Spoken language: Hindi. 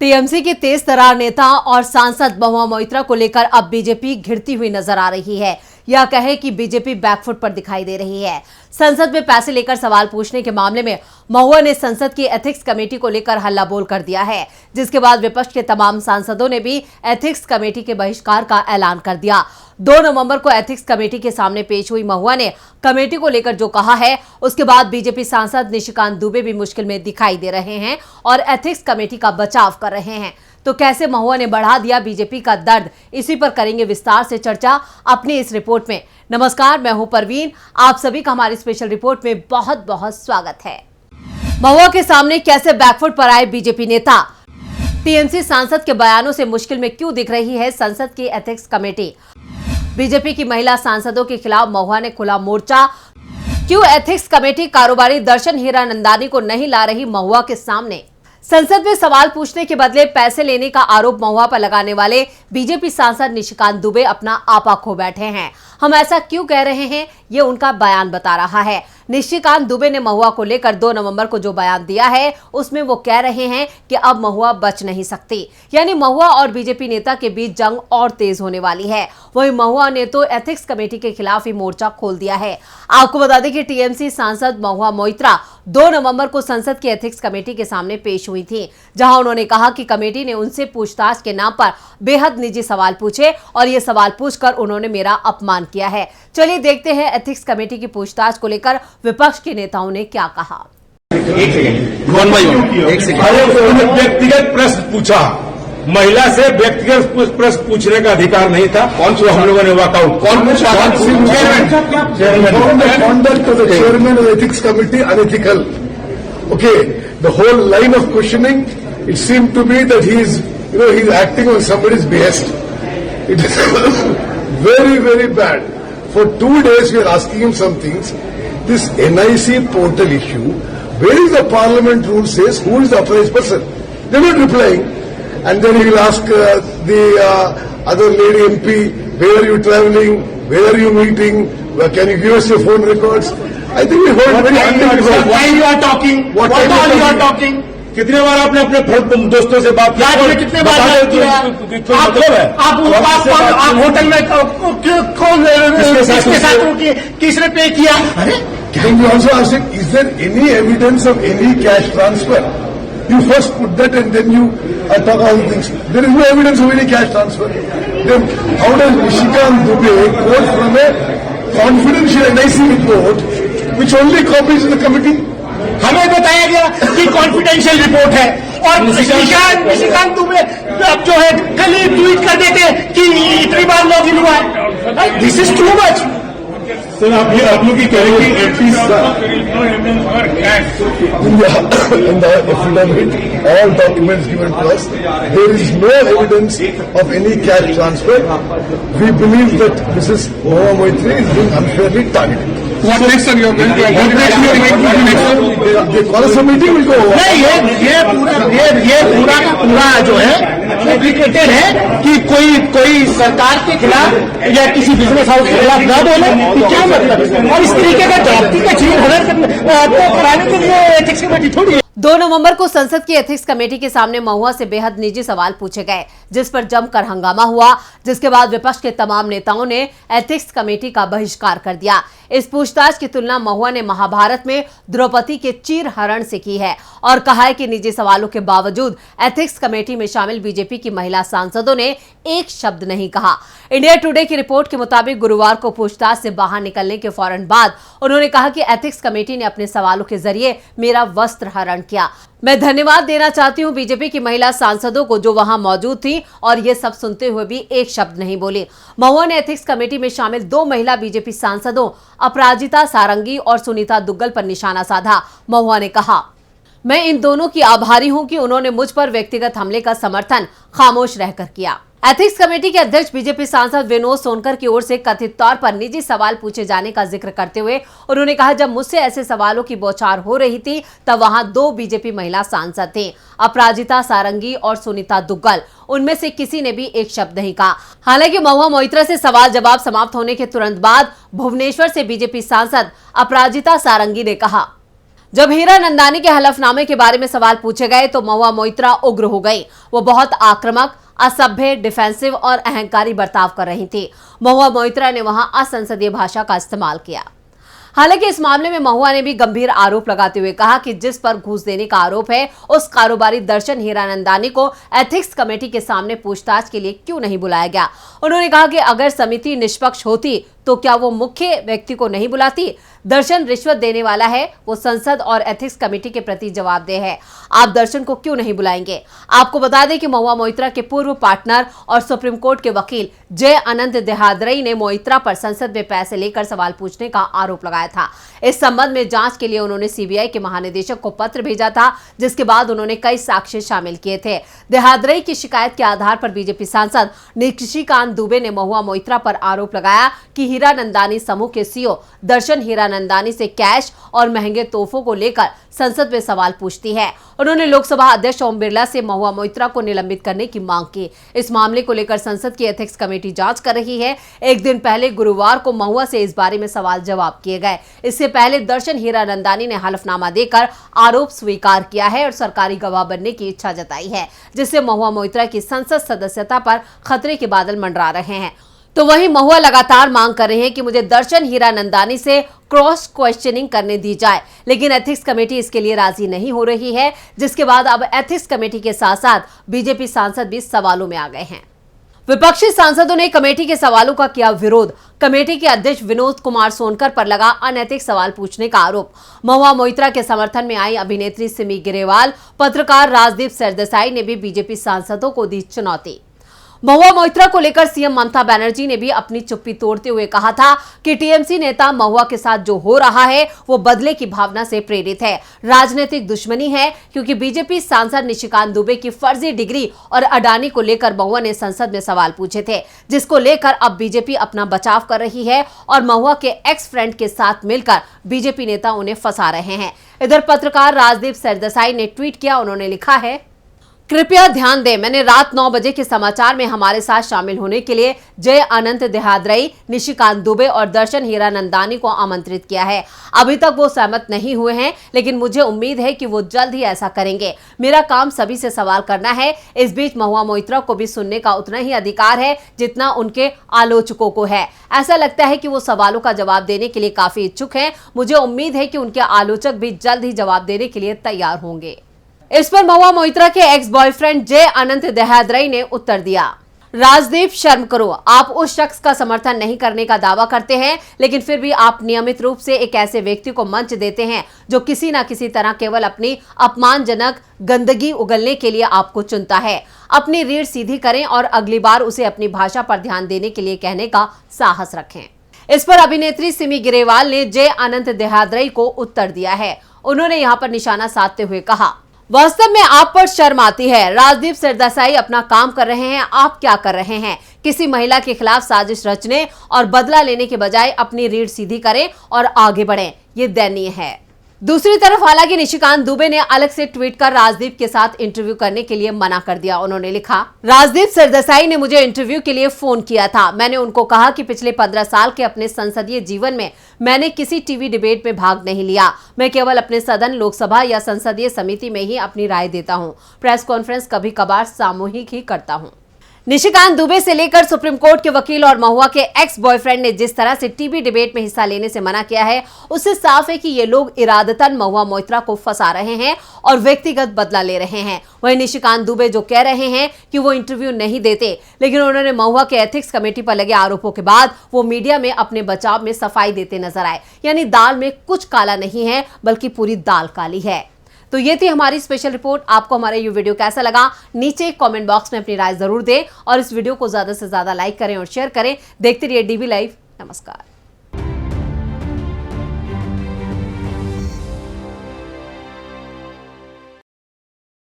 टीएमसी के तेज तर्रार नेता और सांसद महुआ मोइत्रा को लेकर अब बीजेपी घिरती हुई नजर आ रही है। यह कहे कि बीजेपी बैकफुट पर दिखाई दे रही है। संसद में पैसे लेकर सवाल पूछने के मामले में महुआ ने संसद की एथिक्स कमेटी को लेकर हल्ला बोल कर दिया है, जिसके बाद विपक्ष के तमाम सांसदों ने भी एथिक्स कमेटी के बहिष्कार का ऐलान कर दिया। 2 नवंबर को एथिक्स कमेटी के सामने पेश हुई महुआ ने कमेटी को लेकर जो कहा है, उसके बाद बीजेपी सांसद निशिकांत दुबे भी मुश्किल में दिखाई दे रहे हैं और एथिक्स कमेटी का बचाव कर रहे हैं। तो कैसे महुआ ने बढ़ा दिया बीजेपी का दर्द, इसी पर करेंगे विस्तार से चर्चा अपनी इस रिपोर्ट में। नमस्कार, मैं हूं परवीन, आप सभी का हमारी स्पेशल रिपोर्ट में बहुत बहुत स्वागत है। महुआ के सामने कैसे बैकफुट पर आए बीजेपी नेता, टीएमसी सांसद के बयानों से मुश्किल में क्यों दिख रही है संसद की एथिक्स कमेटी, बीजेपी की महिला सांसदों के खिलाफ महुआ ने खुला मोर्चा, क्यों एथिक्स कमेटी कारोबारी दर्शन हीरानंदानी को नहीं ला रही महुआ के सामने, संसद में सवाल पूछने के बदले पैसे लेने का आरोप महुआ पर लगाने वाले बीजेपी सांसद निशिकांत दुबे अपना आपा खो बैठे हैं। हम ऐसा क्यों कह रहे हैं, ये उनका बयान बता रहा है। निशिकांत दुबे ने महुआ को लेकर 2 नवंबर को जो बयान दिया है, उसमें वो कह रहे हैं कि अब महुआ बच नहीं सकती, यानी महुआ और बीजेपी नेता के बीच जंग और तेज होने वाली है। वहीं महुआ ने तो एथिक्स कमेटी के खिलाफ ही मोर्चा खोल दिया है। आपको बता दें कि टीएमसी सांसद महुआ मोइत्रा 2 नवंबर को संसद की एथिक्स कमेटी के सामने पेश हुई थी, जहां उन्होंने कहा कि कमेटी ने उनसे पूछताछ के नाम पर बेहद निजी सवाल पूछे और ये सवाल पूछकर उन्होंने मेरा अपमान किया है। चलिए देखते हैं एथिक्स कमेटी की पूछताछ को लेकर विपक्ष के नेताओं ने क्या कहा। एक सेकंड, व्यक्तिगत प्रश्न पूछा, महिला से व्यक्तिगत प्रश्न पूछने का अधिकार नहीं था। कौन सा हम लोगों ने वॉकआउट, कौन पूछा? Conduct of the chairman of the ethics committee unethical. Okay, the whole line of questioning, it seemed to be that he is acting on somebody's behest. It is very, very bad. For 2 days we are asking him some things. This NIC portal issue, where is the parliament rule says who is the authorized person? They are not replying. And then he will ask the other lady MP, where are you travelling? Where are you meeting? Can you give us your phone records? I think we heard very undignified. Why you are talking? What all you are talking? कितने बार आपने अपने दोस्तों से बात किया? कितने बार आप होटल में कौन किसके साथ किसने पे किया? Can you also ask him, is there any evidence of any cash transfer? You first put that and then you talk all the things. There is no evidence of any cash transfer. Then how does Niशिकांत Dubey quote from a confidential NIC report which only copies in the committee? हमें बताया गया कि कॉन्फिडेंशियल रिपोर्ट है और निशिकांत दुबे अब जो है कल ही ट्वीट कर देते कि इतनी बार लॉग इन हुआ है। This is too much. Sir, आप लोग की करेंगे in the affidavit, all documents given to us, there is no evidence of any cash transfer. We believe that Mrs. Mहुआ Moइत्रा is being unfairly targeted. What next, sir? You're going to The call meeting will go over. नहीं, ये पूरा का पूरा जो है फैब्रिकेटेड है कि कोई सरकार के खिलाफ या किसी बिजनेस हाउस के खिलाफ न बोले, तो क्या मतलब? और इस तरीके का जाति का चीज कराने के लिए एथिक्स कमेटी थोड़ी है। 2 नवंबर को संसद की एथिक्स कमेटी के सामने महुआ से बेहद निजी सवाल पूछे गए, जिस पर जमकर हंगामा हुआ, जिसके बाद विपक्ष के तमाम नेताओं ने एथिक्स कमेटी का बहिष्कार कर दिया। इस पूछताछ की तुलना महुआ ने महाभारत में द्रौपदी के चीरहरण से की है और कहा है कि निजी सवालों के बावजूद एथिक्स कमेटी में शामिल बीजेपी की महिला सांसदों ने एक शब्द नहीं कहा। इंडिया टुडे की रिपोर्ट के मुताबिक गुरुवार को पूछताछ से बाहर निकलने के फौरन बाद उन्होंने कहा कि एथिक्स कमेटी ने अपने सवालों के जरिए मेरा वस्त्र हरण किया। मैं धन्यवाद देना चाहती हूं बीजेपी की महिला सांसदों को जो वहां मौजूद थी और ये सब सुनते हुए भी एक शब्द नहीं बोली। महुआ ने एथिक्स कमेटी में शामिल 2 महिला बीजेपी सांसदों अपराजिता सारंगी और सुनीता दुग्गल पर निशाना साधा। महुआ ने कहा, मैं इन दोनों की आभारी हूं कि उन्होंने मुझ पर व्यक्तिगत हमले का समर्थन खामोश रहकर किया। एथिक्स कमेटी के अध्यक्ष बीजेपी सांसद विनोद सोनकर की ओर से कथित तौर पर निजी सवाल पूछे जाने का जिक्र करते हुए उन्होंने कहा, जब मुझसे ऐसे सवालों की बौछार हो रही थी तब वहां 2 बीजेपी महिला सांसद थे, अपराजिता सारंगी और सुनीता दुग्गल। उनमें से किसी ने भी एक शब्द नहीं कहा। हालांकि महुआ मोइत्रा से सवाल जवाब समाप्त होने के तुरंत बाद भुवनेश्वर से बीजेपी सांसद अपराजिता सारंगी ने कहा, जब हीरा नंदानी के हलफनामे के बारे में सवाल पूछे गए तो महुआ मोइत्रा उग्र हो गई। वो बहुत आक्रामक, असभ्य, डिफेंसिव और अहंकारी बर्ताव कर रही थी। महुआ मोइत्रा ने वहां असंसदीय भाषा का इस्तेमाल किया। हालांकि इस मामले में महुआ ने भी गंभीर आरोप लगाते हुए कहा कि जिस पर घूस देने का आरोप है उस कारोबारी दर्शन हीरानंदानी को एथिक्स कमेटी के सामने पूछताछ के लिए क्यों नहीं बुलाया गया। उन्होंने कहा कि अगर समिति निष्पक्ष होती तो क्या वो मुख्य व्यक्ति को नहीं बुलाती। दर्शन रिश्वत देने वाला है, वो संसद और एथिक्स कमेटी के प्रति जवाबदेह है। आप दर्शन को क्यों नहीं बुलाएंगे। आपको बता दें कि महुआ मोइत्रा के पूर्व पार्टनर और सुप्रीम कोर्ट के वकील जय अनंत देहादरई ने मोइत्रा पर संसद में पैसे लेकर सवाल पूछने का आरोप लगाया था। इस संबंध में जांच के लिए उन्होंने सीबीआई के महानिदेशक को पत्र भेजा था, जिसके बाद उन्होंने कई साक्ष्य शामिल किए थे। देहादरई की शिकायत के आधार पर बीजेपी सांसद निशिकांत दुबे ने महुआ मोइत्रा पर आरोप लगाया कि हीरानंदानी समूह के सीईओ दर्शन हीरानंदानी से कैश और महंगे तोहफों को लेकर संसद में सवाल पूछती है। उन्होंने लोकसभा अध्यक्ष ओम बिरला से महुआ मोइत्रा को निलंबित करने की मांग की। इस मामले को लेकर संसद की एथिक्स कमेटी जांच कर रही है। एक दिन पहले गुरुवार को महुआ से इस बारे में सवाल जवाब किए गए। इससे पहले दर्शन हीरानंदानी ने हलफनामा देकर आरोप स्वीकार किया है और सरकारी गवाह बनने की इच्छा जताई है, जिससे महुआ मोइत्रा की संसद सदस्यता पर खतरे के बादल मंडरा रहे हैं। तो वहीं महुआ लगातार मांग कर रहे हैं कि मुझे दर्शन हीरानंदानी से क्रॉस क्वेश्चनिंग करने दी जाए, लेकिन एथिक्स कमेटी इसके लिए राजी नहीं हो रही है, जिसके बाद अब एथिक्स कमेटी के साथ साथ बीजेपी सांसद भी सवालों में आ गए हैं। विपक्षी सांसदों ने कमेटी के सवालों का किया विरोध। कमेटी के अध्यक्ष विनोद कुमार सोनकर पर लगा अनैतिक सवाल पूछने का आरोप। महुआ मोइत्रा के समर्थन में आई अभिनेत्री सिमी ग्रेवाल, पत्रकार राजदीप सरदेसाई ने भी बीजेपी सांसदों को दी चुनौती। महुआ मोइत्रा को लेकर सीएम ममता बनर्जी ने भी अपनी चुप्पी तोड़ते हुए कहा था कि टीएमसी नेता महुआ के साथ जो हो रहा है वो बदले की भावना से प्रेरित है, राजनीतिक दुश्मनी है, क्योंकि बीजेपी सांसद निशिकांत दुबे की फर्जी डिग्री और अडानी को लेकर महुआ ने संसद में सवाल पूछे थे, जिसको लेकर अब बीजेपी अपना बचाव कर रही है और महुआ के एक्स फ्रेंड के साथ मिलकर बीजेपी नेता उन्हें फंसा रहे हैं। इधर पत्रकार राजदीप सरदेसाई ने ट्वीट किया। उन्होंने लिखा है, कृपया ध्यान दें, मैंने रात 9 बजे के समाचार में हमारे साथ शामिल होने के लिए जय अनंत देहादरई, निशिकांत दुबे और दर्शन हीरानंदानी को आमंत्रित किया है। अभी तक वो सहमत नहीं हुए हैं, लेकिन मुझे उम्मीद है कि वो जल्द ही ऐसा करेंगे। मेरा काम सभी से सवाल करना है। इस बीच महुआ मोइत्रा को भी सुनने का उतना ही अधिकार है जितना उनके आलोचकों को है। ऐसा लगता है कि वो सवालों का जवाब देने के लिए काफी इच्छुक हैं। मुझे उम्मीद है कि उनके आलोचक भी जल्द ही जवाब देने के लिए तैयार होंगे। इस पर महुआ मोइत्रा के एक्स बॉयफ्रेंड जय अनंत देहादरई ने उत्तर दिया, राजदीप शर्म करो, आप उस शख्स का समर्थन नहीं करने का दावा करते हैं, लेकिन फिर भी आप नियमित रूप से एक ऐसे व्यक्ति को मंच देते हैं जो किसी न किसी तरह केवल अपनी अपमानजनक गंदगी उगलने के लिए आपको चुनता है। अपनी रीढ़ सीधी करें और अगली बार उसे अपनी भाषा पर ध्यान देने के लिए कहने का साहस रखें। इस पर अभिनेत्री सिमी ग्रेवाल ने जय अनंत देहादरई को उत्तर दिया है। उन्होंने यहाँ पर निशाना साधते हुए कहा, वास्तव में आप पर शर्म आती है। राजदीप सरदेसाई अपना काम कर रहे हैं, आप क्या कर रहे हैं? किसी महिला के खिलाफ साजिश रचने और बदला लेने के बजाय अपनी रीढ़ सीधी करें और आगे बढ़ें। ये दयनीय है। दूसरी तरफ हालांकि निशिकांत दुबे ने अलग से ट्वीट कर राजदीप के साथ इंटरव्यू करने के लिए मना कर दिया। उन्होंने लिखा, राजदीप सरदेसाई ने मुझे इंटरव्यू के लिए फोन किया था। मैंने उनको कहा कि पिछले 15 साल के अपने संसदीय जीवन में मैंने किसी टीवी डिबेट में भाग नहीं लिया। मैं केवल अपने सदन, लोकसभा या संसदीय समिति में ही अपनी राय देता हूँ। प्रेस कॉन्फ्रेंस कभी कभार सामूहिक ही करता हूँ। निशिकांत दुबे से लेकर सुप्रीम कोर्ट के वकील और महुआ के एक्स बॉयफ्रेंड ने जिस तरह से टीवी डिबेट में हिस्सा लेने से मना किया है, उससे साफ है कि ये लोग इरादतन महुआ मोइत्रा को फंसा रहे हैं और व्यक्तिगत बदला ले रहे हैं। वहीं निशिकांत दुबे जो कह रहे हैं कि वो इंटरव्यू नहीं देते, लेकिन उन्होंने महुआ के एथिक्स कमेटी पर लगे आरोपों के बाद वो मीडिया में अपने बचाव में सफाई देते नजर आए। यानी दाल में कुछ काला नहीं है, बल्कि पूरी दाल काली है। तो ये थी हमारी स्पेशल रिपोर्ट। आपको हमारा ये वीडियो कैसा लगा, नीचे कमेंट बॉक्स में अपनी राय जरूर दें और इस वीडियो को ज्यादा से ज्यादा लाइक करें और शेयर करें। देखते रहिए डीवी लाइव। नमस्कार।